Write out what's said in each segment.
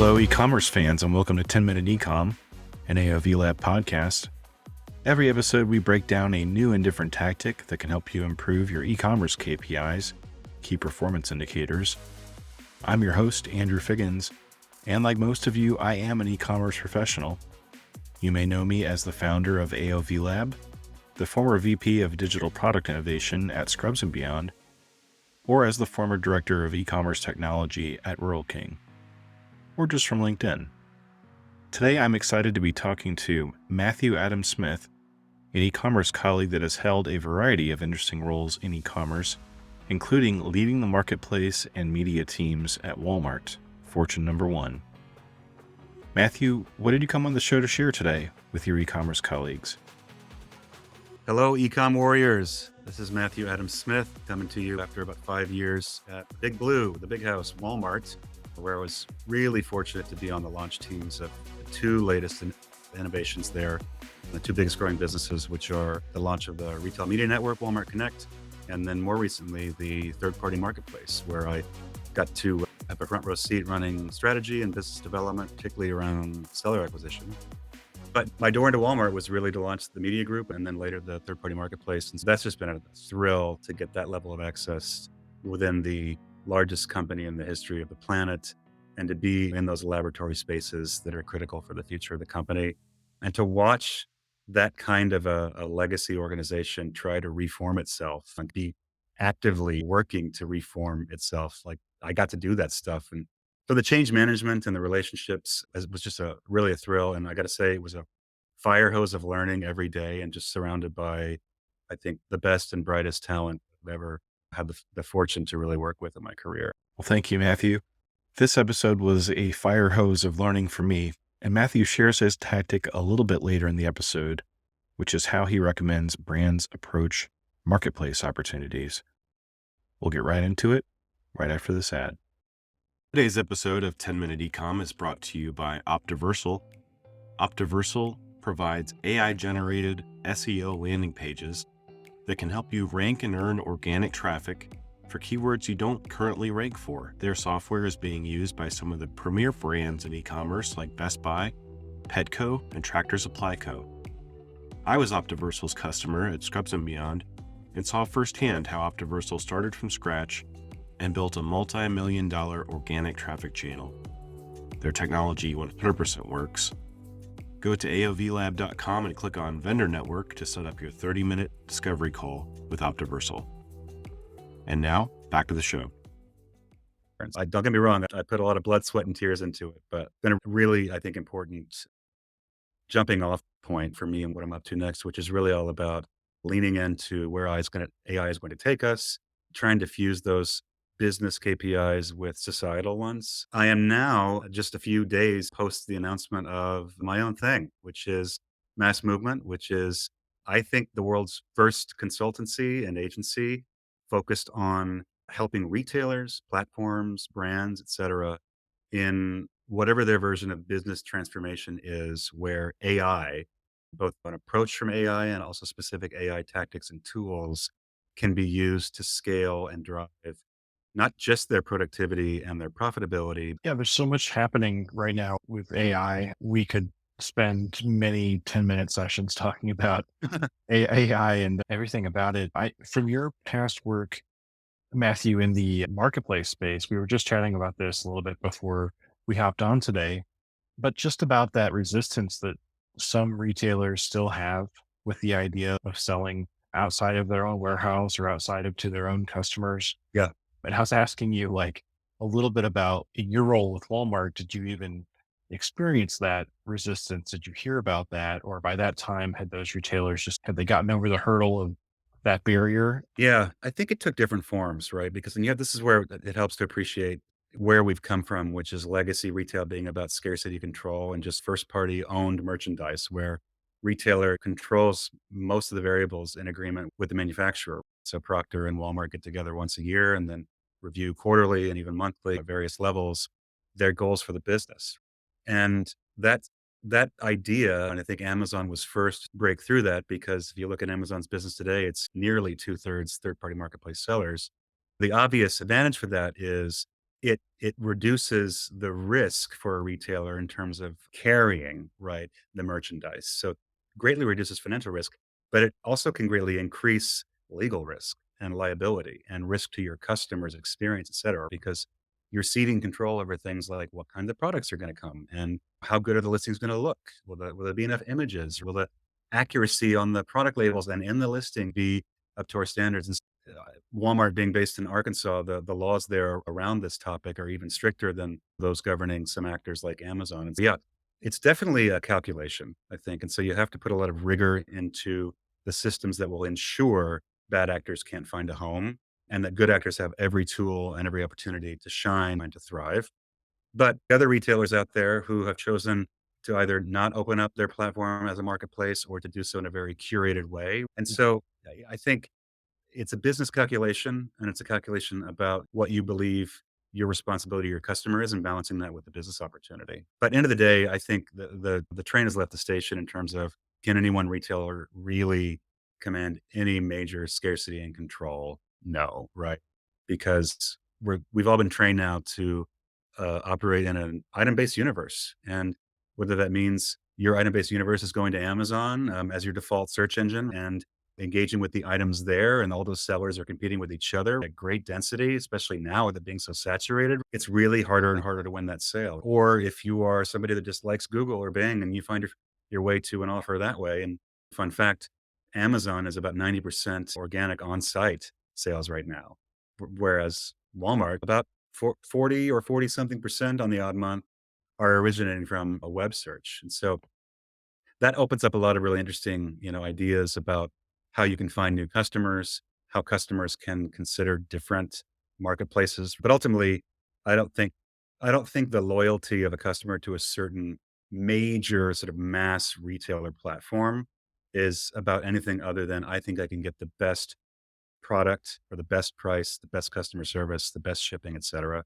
Hello, e-commerce fans, and welcome to 10-Minute Ecom, an AOV Lab podcast. Every episode, we break down a new and different tactic that can help you improve your e-commerce KPIs, key performance indicators. I'm your host, Andrew Figgins, and like most of you, I am an e-commerce professional. You may know me as the founder of AOV Lab, the former VP of Digital Product Innovation at Scrubs & Beyond, or as the former Director of E-commerce Technology at Rural King, or just from LinkedIn. Today, I'm excited to be talking to Matthew Adam Smith, an e-commerce colleague that has held a variety of interesting roles in e-commerce, including leading the marketplace and media teams at Walmart, Fortune number 1. Matthew, what did you come on the show to share today with your e-commerce colleagues? Hello, Ecom Warriors. This is Matthew Adam Smith coming to you after about 5 years at Big Blue, the big house, Walmart, where I was really fortunate to be on the launch teams of the two latest innovations there, the two biggest growing businesses, which are the launch of the retail media network, Walmart Connect, and then more recently, the third-party marketplace, where I got to have a front row seat running strategy and business development, particularly around seller acquisition. But my door into Walmart was really to launch the media group and then later the third-party marketplace. And so that's just been a thrill to get that level of access within the largest company in the history of the planet and to be in those laboratory spaces that are critical for the future of the company. And to watch that kind of a legacy organization try to reform itself and be actively working to reform itself. Like I got to do that stuff. And so the change management and the relationships was just really a thrill. And I got to say, it was a fire hose of learning every day and just surrounded by, I think, the best and brightest talent I've ever had the fortune to really work with in my career. Well, thank you, Matthew. This episode was a fire hose of learning for me, and Matthew shares his tactic a little bit later in the episode, which is how he recommends brands approach marketplace opportunities. We'll get right into it right after this ad. Today's episode of 10-Minute Ecom is brought to you by Optiversal. Optiversal provides AI-generated SEO landing pages that can help you rank and earn organic traffic for keywords you don't currently rank for. Their software is being used by some of the premier brands in e-commerce like Best Buy, Petco, and Tractor Supply Co. I was Optiversal's customer at Scrubs & Beyond and saw firsthand how Optiversal started from scratch and built a multi-million-dollar organic traffic channel. Their technology 100% works. Go to aovlab.com and click on Vendor Network to set up your 30-minute discovery call with Optiversal. And now, back to the show. Don't get me wrong, I put a lot of blood, sweat, and tears into it, but it's been a really, I think, important jumping off point for me and what I'm up to next, which is really all about leaning into where AI is going to take us, trying to fuse those business KPIs with societal ones. I am now just a few days post the announcement of my own thing, which is Mass Movement, which is, I think, the world's first consultancy and agency focused on helping retailers, platforms, brands, et cetera, in whatever their version of business transformation is, where AI, both an approach from AI and also specific AI tactics and tools, can be used to scale and drive not just their productivity and their profitability. Yeah, there's so much happening right now with AI. We could spend many 10-minute sessions talking about AI and everything about it. From your past work, Matthew, in the marketplace space, we were just chatting about this a little bit before we hopped on today, but just about that resistance that some retailers still have with the idea of selling outside of their own warehouse or outside of to their own customers. Yeah. And I was asking you like a little bit about in your role with Walmart, did you even experience that resistance? Did you hear about that? Or by that time, had those retailers had they gotten over the hurdle of that barrier? Yeah, I think it took different forms, right? Because this is where it helps to appreciate where we've come from, which is legacy retail being about scarcity control and just first party owned merchandise, where retailer controls most of the variables in agreement with the manufacturer. So Procter and Walmart get together once a year and then review quarterly and even monthly at various levels their goals for the business. And that idea, and I think Amazon was first to break through that, because if you look at Amazon's business today, it's nearly 2/3 third-party marketplace sellers. The obvious advantage for that is it reduces the risk for a retailer in terms of carrying, right, the merchandise. So greatly reduces financial risk, but it also can greatly increase legal risk and liability and risk to your customers' experience, et cetera, because you're ceding control over things like what kind of products are going to come and how good are the listings going to look? Will there be enough images? Will the accuracy on the product labels and in the listing be up to our standards? And Walmart being based in Arkansas, the laws there around this topic are even stricter than those governing some actors like Amazon. And so, yeah, it's definitely a calculation, I think. And so you have to put a lot of rigor into the systems that will ensure bad actors can't find a home and that good actors have every tool and every opportunity to shine and to thrive. But other retailers out there who have chosen to either not open up their platform as a marketplace or to do so in a very curated way. And so I think it's a business calculation, and it's a calculation about what you believe your responsibility to your customer is and balancing that with the business opportunity. But end of the day, I think the train has left the station in terms of, can any one retailer really command any major scarcity and control? No, right? Because we've all been trained now to operate in an item-based universe, and whether that means your item-based universe is going to Amazon as your default search engine and engaging with the items there, and all those sellers are competing with each other at great density, especially now with it being so saturated, it's really harder and harder to win that sale. Or if you are somebody that just likes Google or Bing and you find your way to an offer that way. And fun fact, Amazon is about 90% organic on-site sales right now, whereas Walmart, about 40 or 40 something percent on the odd month are originating from a web search. And so that opens up a lot of really interesting, ideas about how you can find new customers, how customers can consider different marketplaces. But ultimately, I don't think I don't think the loyalty of a customer to a certain major sort of mass retailer platform is about anything other than, I think I can get the best product for the best price, the best customer service, the best shipping, et cetera.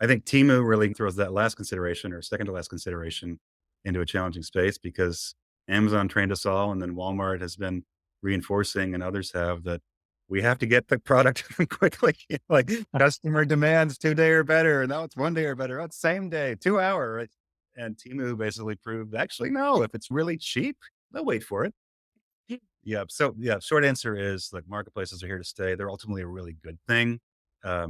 I think Temu really throws that last consideration or second to last consideration into a challenging space because Amazon trained us all, and then Walmart has been reinforcing, and others have, that we have to get the product quickly. Like customer demands 2 day or better. Now it's 1 day or better. Oh, it's same day, 2 hour. Right? And Temu basically proved actually, no, if it's really cheap, they'll wait for it. Yeah. So yeah, short answer is like marketplaces are here to stay. They're ultimately a really good thing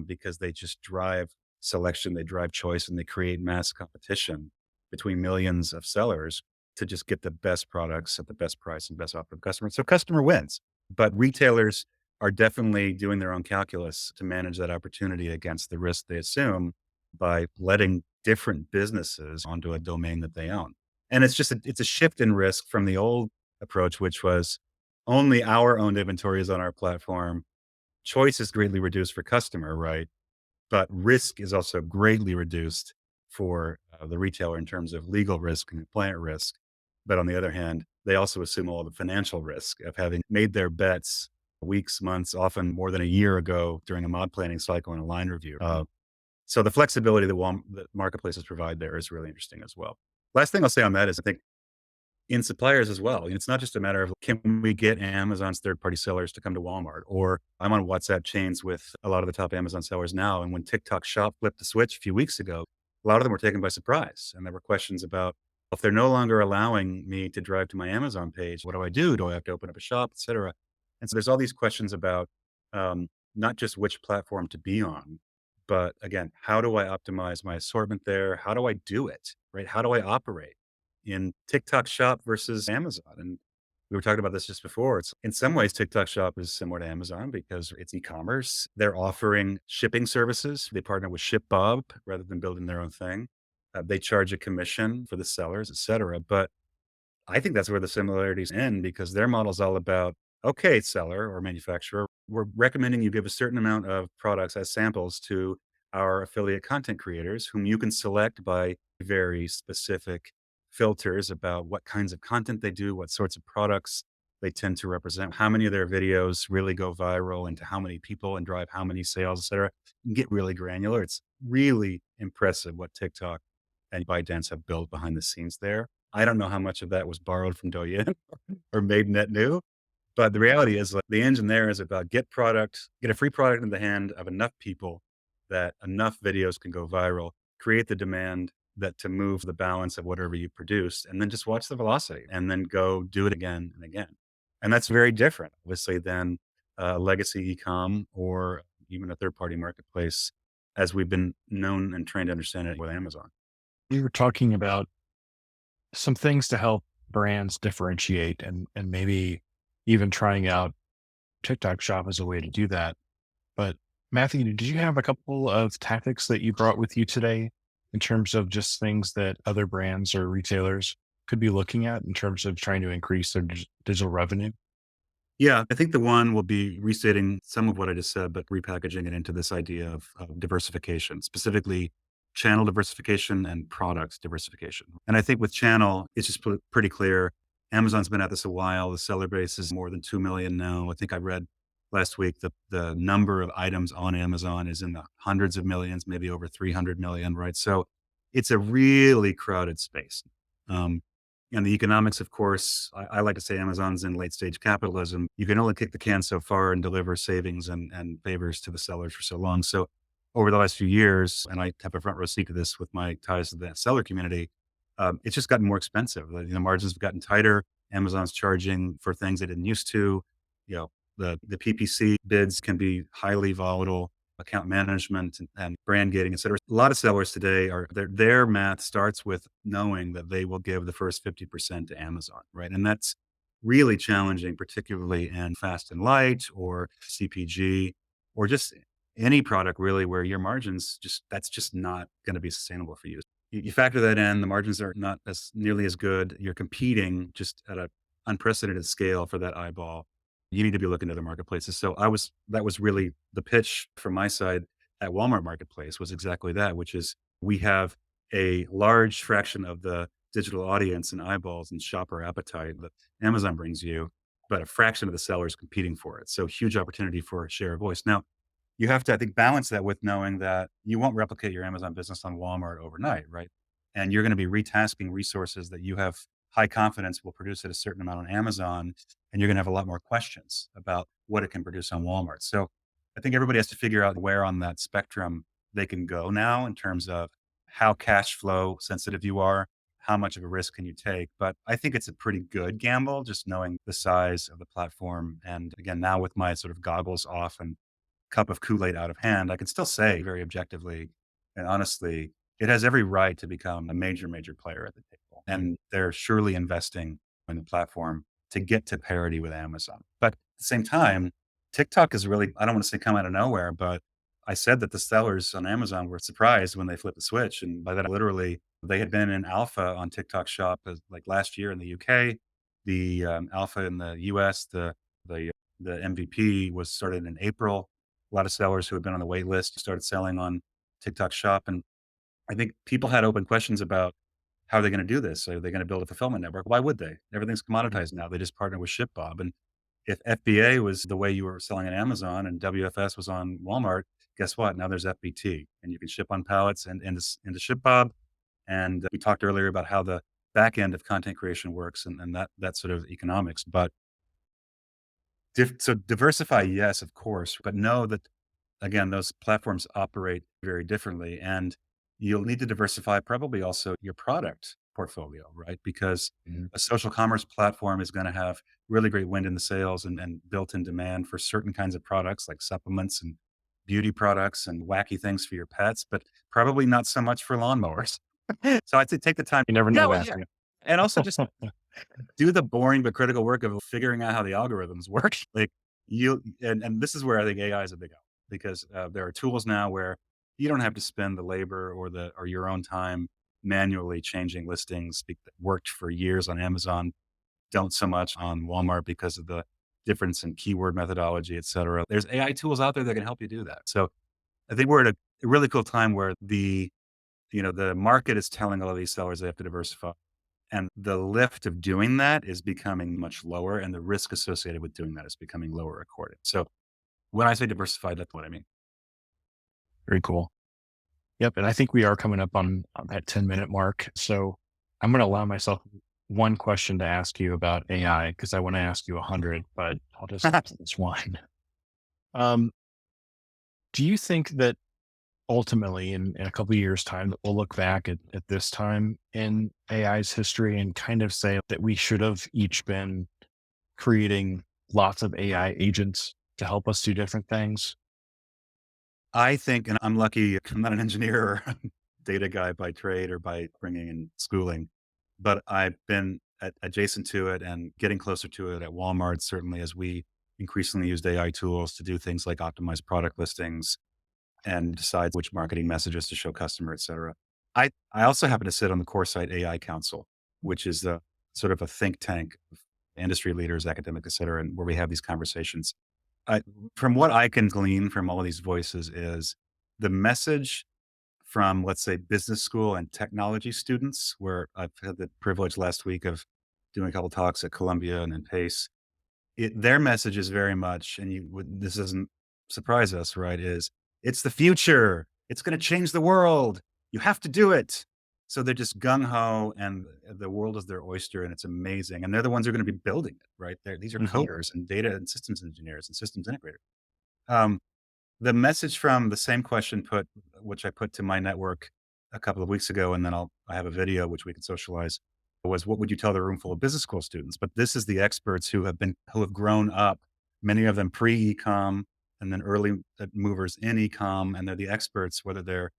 because they just drive selection, they drive choice, and they create mass competition between millions of sellers to just get the best products at the best price and best offer to the customer. So customer wins. But retailers are definitely doing their own calculus to manage that opportunity against the risk they assume by letting different businesses onto a domain that they own. And it's a shift in risk from the old approach, which was only our owned inventory is on our platform. Choice is greatly reduced for customer, right? But risk is also greatly reduced for the retailer in terms of legal risk and compliant risk. But on the other hand, they also assume all the financial risk of having made their bets weeks, months, often more than a year ago during a mod planning cycle and a line review. So the flexibility that marketplaces provide there is really interesting as well. Last thing I'll say on that is I think in suppliers as well. It's not just a matter of, can we get Amazon's third-party sellers to come to Walmart? Or I'm on WhatsApp chains with a lot of the top Amazon sellers now. And when TikTok Shop flipped the switch a few weeks ago, a lot of them were taken by surprise. And there were questions about, if they're no longer allowing me to drive to my Amazon page, what do I do? Do I have to open up a shop, et cetera? And so there's all these questions about not just which platform to be on, but again, how do I optimize my assortment there? How do I do it, right? How do I operate in TikTok Shop versus Amazon? And we were talking about this just before. It's in some ways, TikTok Shop is similar to Amazon because it's e-commerce. They're offering shipping services. They partner with ShipBob rather than building their own thing. They charge a commission for the sellers, et cetera. But I think that's where the similarities end because their model is all about, okay, seller or manufacturer, we're recommending you give a certain amount of products as samples to our affiliate content creators, whom you can select by very specific filters about what kinds of content they do, what sorts of products they tend to represent, how many of their videos really go viral into how many people and drive how many sales, et cetera. You can get really granular. It's really impressive what TikTok and ByteDance have built behind the scenes there. I don't know how much of that was borrowed from Douyin or made net new, but the reality is like the engine there is about get a free product in the hand of enough people that enough videos can go viral, create the demand that to move the balance of whatever you produce, and then just watch the velocity and then go do it again and again. And that's very different, obviously, than legacy ecom or even a third party marketplace as we've been known and trained to understand it with Amazon. We were talking about some things to help brands differentiate and maybe even trying out TikTok shop as a way to do that. But Matthew, did you have a couple of tactics that you brought with you today in terms of just things that other brands or retailers could be looking at in terms of trying to increase their digital revenue? Yeah, I think the one will be restating some of what I just said, but repackaging it into this idea of diversification, specifically channel diversification and product diversification. And I think with channel, it's just pretty clear. Amazon's been at this a while. The seller base is more than 2 million now. I think I read last week the number of items on Amazon is in the hundreds of millions, maybe over 300 million, right? So it's a really crowded space. Um, and the economics, of course, I like to say Amazon's in late stage capitalism. You can only kick the can so far and deliver savings and favors to the sellers for so long. So over the last few years, and I have a front row seat to this with my ties to the seller community, it's just gotten more expensive. The margins have gotten tighter. Amazon's charging for things they didn't used to. You know, the PPC bids can be highly volatile. Account management and brand gating, et cetera. A lot of sellers today are their math starts with knowing that they will give the first 50% to Amazon, right? And that's really challenging, particularly in fast and light or CPG or just any product really where your margins that's just not going to be sustainable for you. You factor that in, the margins are not as nearly as good. You're competing just at an unprecedented scale for that eyeball. You need to be looking to other marketplaces. So that was really the pitch from my side at Walmart Marketplace was exactly that, which is we have a large fraction of the digital audience and eyeballs and shopper appetite that Amazon brings you, but a fraction of the sellers competing for it. So huge opportunity for a share of voice. Now, you have to, I think, balance that with knowing that you won't replicate your Amazon business on Walmart overnight, right? And you're going to be retasking resources that you have high confidence will produce at a certain amount on Amazon. And you're going to have a lot more questions about what it can produce on Walmart. So I think everybody has to figure out where on that spectrum they can go now in terms of how cash flow sensitive you are, how much of a risk can you take. But I think it's a pretty good gamble, just knowing the size of the platform. And again, now with my sort of goggles off and cup of Kool-Aid out of hand, I can still say very objectively and honestly, it has every right to become a major, major player at the table. And they're surely investing in the platform to get to parity with Amazon. But at the same time, TikTok is really, I don't want to say come out of nowhere, but I said that the sellers on Amazon were surprised when they flipped the switch. And by that, literally, they had been in alpha on TikTok Shop like last year in the UK, the alpha in the US, the MVP was started in April. A lot of sellers who had been on the wait list started selling on TikTok Shop. And I think people had open questions about how are they going to do this? Are they going to build a fulfillment network? Why would they? Everything's commoditized now. They just partner with ShipBob. And if FBA was the way you were selling at Amazon and WFS was on Walmart, guess what? Now there's FBT and you can ship on pallets and into ShipBob. And we talked earlier about how the back end of content creation works and that sort of economics. But so diversify, yes, of course, but know that again, those platforms operate very differently and you'll need to diversify probably also your product portfolio, right? Because a social commerce platform is going to have really great wind in the sails and built-in demand for certain kinds of products like supplements and beauty products and wacky things for your pets, but probably not so much for lawnmowers. So I'd say take the time. You never know that. Yeah. And also just do the boring but critical work of figuring out how the algorithms work. Like and this is where I think AI is a big help because there are tools now where you don't have to spend the labor or your own time manually changing listings that worked for years on Amazon, don't so much on Walmart because of the difference in keyword methodology, et cetera. There's AI tools out there that can help you do that. So I think we're at a really cool time where the market is telling all of these sellers they have to diversify. And the lift of doing that is becoming much lower and the risk associated with doing that is becoming lower according. So when I say diversified, that's what I mean. Very cool. Yep. And I think we are coming up on that 10-minute mark. So I'm going to allow myself one question to ask you about AI because I want to ask you 100, but I'll just ask this one. Do you think that ultimately in a couple of years' time that we'll look back at this time in AI's history and kind of say that we should have each been creating lots of AI agents to help us do different things? I think, and I'm lucky, I'm not an engineer or a data guy by trade or by bringing in schooling, but I've been adjacent to it and getting closer to it at Walmart, certainly as we increasingly used AI tools to do things like optimize product listings and decide which marketing messages to show customer, et cetera. I also happen to sit on the CoreSite AI Council, which is a sort of a think tank of industry leaders, academics, et cetera, and where we have these conversations. I, from what I can glean from all of these voices is the message from, let's say, business school and technology students, where I've had the privilege last week of doing a couple talks at Columbia and in Pace. Their message is very much, and this doesn't surprise us, right? Is it's the future. It's going to change the world. You have to do it. So they're just gung ho, and the world is their oyster, and it's amazing. And they're the ones who are going to be building it, right? These are Mhm. coders and data and systems engineers and systems integrators. Um, the message from the same question which I put to my network a couple of weeks ago, and then I have a video which we can socialize, was what would you tell the room full of business school students? But this is the experts who have grown up, many of them pre-ecom and then early movers in ecom, and they're the experts, whether they're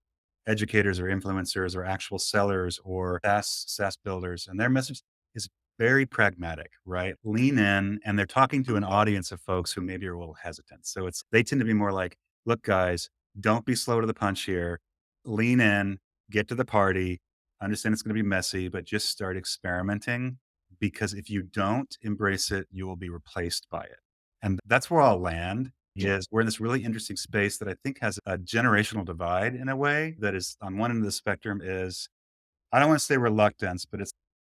educators or influencers or actual sellers or SaaS builders. And their message is very pragmatic, right? Lean in, and they're talking to an audience of folks who maybe are a little hesitant. So they tend to be more like, look, guys, don't be slow to the punch here. Lean in, get to the party, understand it's going to be messy, but just start experimenting, because if you don't embrace it, you will be replaced by it. And that's where I'll land. Is we're in this really interesting space that I think has a generational divide in a way that is on one end of the spectrum is, I don't want to say reluctance, but it's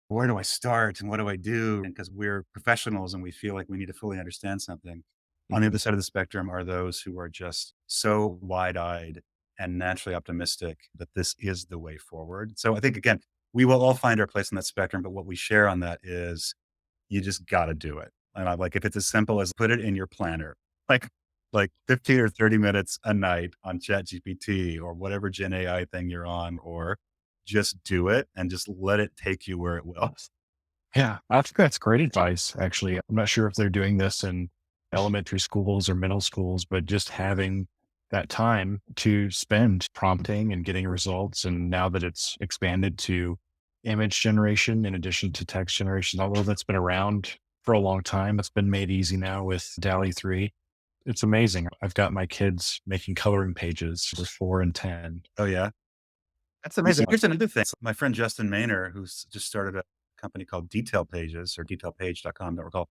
where do I start and what do I do? And because we're professionals and we feel like we need to fully understand something. On the other side of the spectrum are those who are just so wide eyed and naturally optimistic that this is the way forward. So I think, again, we will all find our place in that spectrum, but what we share on that is you just got to do it. And I'm like, if it's as simple as put it in your planner, like, like 15 or 30 minutes a night on ChatGPT or whatever Gen AI thing you're on, or just do it and just let it take you where it will. Yeah, I think that's great advice, actually. I'm not sure if they're doing this in elementary schools or middle schools, but just having that time to spend prompting and getting results. And now that it's expanded to image generation in addition to text generation, although that's been around for a long time, it's been made easy now with DALI 3. It's amazing. I've got my kids making coloring pages for 4 and 10. Oh, yeah. That's amazing. Here's another thing. So my friend Justin Maynor, who's just started a company called Detail Pages or detailpage.com, that recall.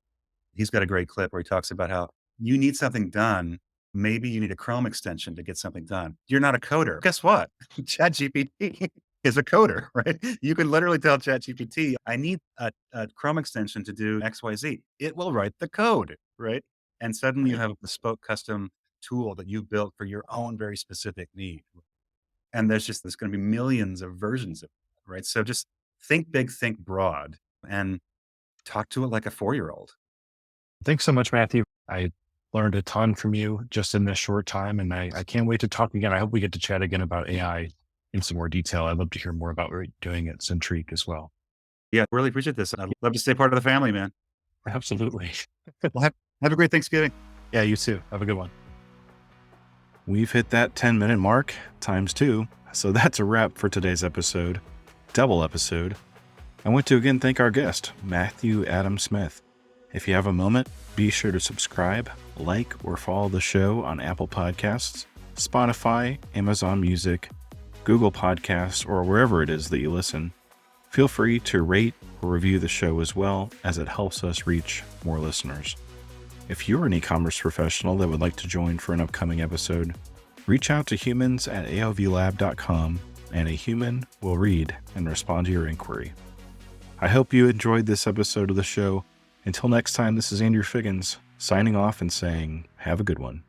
He's got a great clip where he talks about how you need something done. Maybe you need a Chrome extension to get something done. You're not a coder. Guess what? ChatGPT is a coder, right? You can literally tell ChatGPT, I need a Chrome extension to do XYZ. It will write the code, right? And suddenly you have a bespoke custom tool that you built for your own very specific need. And there's going to be millions of versions of it, right? So just think big, think broad, and talk to it like a 4-year-old. Thanks so much, Matthew. I learned a ton from you just in this short time, and I can't wait to talk again. I hope we get to chat again about AI in some more detail. I'd love to hear more about what you're doing at Centrique as well. Yeah, really appreciate this. I'd love to stay part of the family, man. Absolutely. Well, have a great Thanksgiving. Yeah, you too. Have a good one. We've hit that 10-minute mark times 2. So that's a wrap for today's episode. Double episode. I want to again thank our guest, Matthew Adam Smith. If you have a moment, be sure to subscribe, like, or follow the show on Apple Podcasts, Spotify, Amazon Music, Google Podcasts, or wherever it is that you listen. Feel free to rate or review the show as well, as it helps us reach more listeners. If you're an e-commerce professional that would like to join for an upcoming episode, reach out to humans@aovlab.com and a human will read and respond to your inquiry. I hope you enjoyed this episode of the show. Until next time, this is Andrew Figgins signing off and saying, have a good one.